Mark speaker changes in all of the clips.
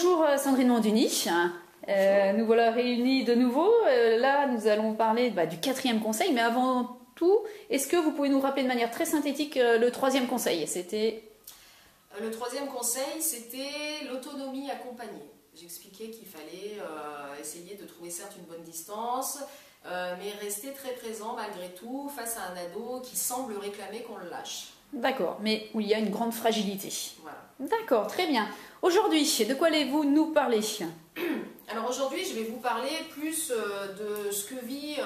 Speaker 1: Bonjour Sandrine Monduni, nous voilà réunis de nouveau. Là, nous allons parler du 4e conseil, mais avant tout, est-ce que vous pouvez nous rappeler de manière très synthétique le 3e conseil?
Speaker 2: Le 3e conseil, c'était l'autonomie accompagnée. J'expliquais qu'il fallait essayer de trouver certes une bonne distance, mais rester très présent malgré tout face à un ado qui semble réclamer qu'on le lâche.
Speaker 1: D'accord, mais où il y a une grande fragilité.
Speaker 2: Voilà.
Speaker 1: D'accord, très bien. Aujourd'hui, de quoi allez-vous nous parler?
Speaker 2: Alors aujourd'hui, je vais vous parler plus de ce que vit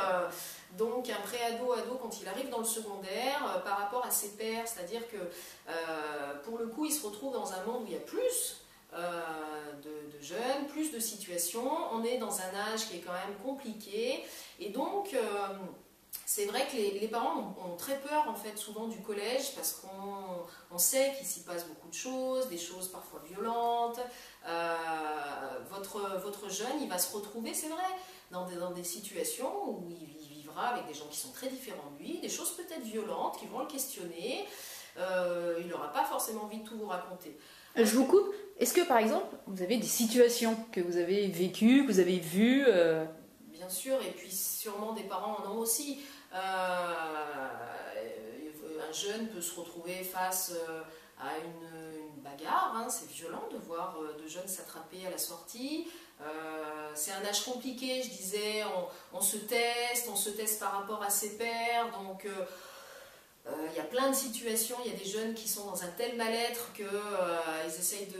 Speaker 2: donc un pré-ado quand il arrive dans le secondaire par rapport à ses pairs, c'est-à-dire que pour le coup, il se retrouve dans un monde où il y a plus de jeunes, plus de situations. On est dans un âge qui est quand même compliqué et donc c'est vrai que les parents ont très peur en fait souvent du collège parce qu'on sait qu'il s'y passe beaucoup de choses, des choses parfois violentes. Votre jeune, il va se retrouver, c'est vrai, dans des situations où il vivra avec des gens qui sont très différents de lui, des choses peut-être violentes qui vont le questionner. Il n'aura pas forcément envie de tout vous raconter.
Speaker 1: Je vous coupe. Est-ce que par exemple, vous avez des situations que vous avez vécues, que vous avez vues
Speaker 2: Bien sûr, et puis sûrement des parents en ont aussi. Un jeune peut se retrouver face à une bagarre, hein, c'est violent de voir deux jeunes s'attraper à la sortie. C'est un âge compliqué, je disais, on se teste par rapport à ses pairs, donc il y a plein de situations, il y a des jeunes qui sont dans un tel mal-être qu'ils essayent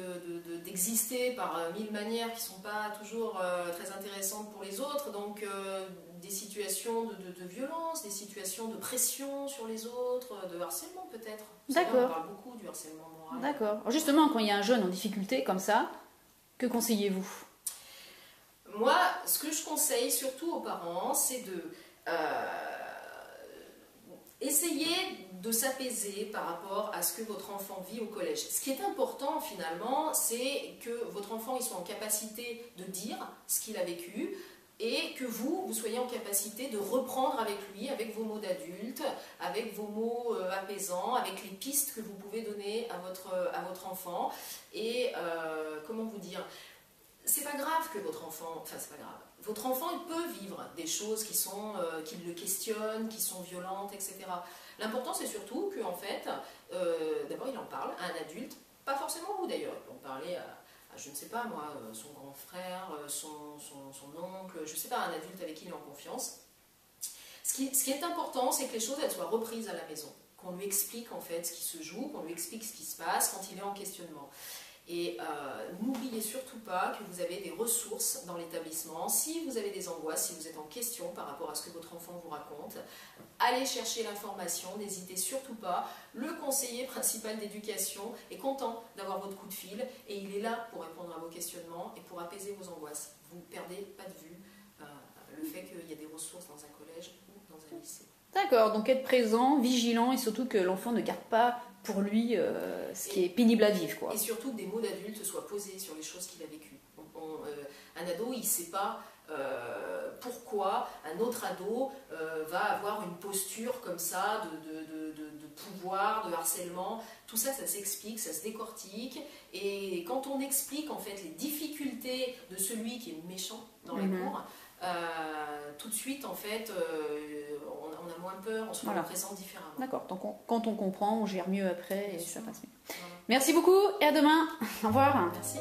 Speaker 2: d'exister par mille manières qui ne sont pas toujours très intéressantes pour les autres, donc des situations de violence, des situations de pression sur les autres, de harcèlement peut-être.
Speaker 1: D'accord.
Speaker 2: On parle beaucoup du harcèlement moral.
Speaker 1: D'accord. Justement, quand il y a un jeune en difficulté comme ça, que conseillez-vous?
Speaker 2: Moi, ce que je conseille surtout aux parents, c'est de essayer de s'apaiser par rapport à ce que votre enfant vit au collège. Ce qui est important finalement, c'est que votre enfant il soit en capacité de dire ce qu'il a vécu et que vous soyez en capacité de reprendre avec lui, avec vos mots d'adulte, avec vos mots apaisants, avec les pistes que vous pouvez donner à votre enfant. Et comment vous dire, c'est pas grave que votre enfant, enfin c'est pas grave, votre enfant il peut vivre des choses qui le questionnent, qui sont violentes, etc. L'important c'est surtout qu'en fait, d'abord il en parle à un adulte, pas forcément vous d'ailleurs, il peut en parler à je ne sais pas moi, son grand frère, son oncle, je ne sais pas, un adulte avec qui il est en confiance. Ce qui est important, c'est que les choses elles soient reprises à la maison, qu'on lui explique en fait ce qui se joue, qu'on lui explique ce qui se passe quand il est en questionnement. Et n'oubliez surtout pas que vous avez des ressources dans l'établissement. Si vous avez des angoisses, si vous êtes en question par rapport à ce que votre enfant vous raconte, allez chercher l'information, n'hésitez surtout pas. Le conseiller principal d'éducation est content d'avoir votre coup de fil et il est là pour répondre à vos questionnements et pour apaiser vos angoisses. Vous ne perdez pas de vue le fait qu'il y a des ressources dans un collège ou dans un lycée.
Speaker 1: D'accord, donc être présent, vigilant et surtout que l'enfant ne garde pas pour lui ce qui est pénible à vivre, quoi.
Speaker 2: Et surtout que des mots d'adulte soient posés sur les choses qu'il a vécues. Un ado, il ne sait pas pourquoi un autre ado va avoir une posture comme ça de pouvoir, de harcèlement. Tout ça, ça s'explique, ça se décortique. Et quand on explique en fait les difficultés de celui qui est méchant dans la cour, tout de suite, en fait, on a moins peur, on se représente différemment.
Speaker 1: D'accord, donc quand on comprend, on gère mieux après et ça passe mieux.
Speaker 2: Voilà.
Speaker 1: Merci beaucoup et à demain. Au revoir.
Speaker 2: Merci.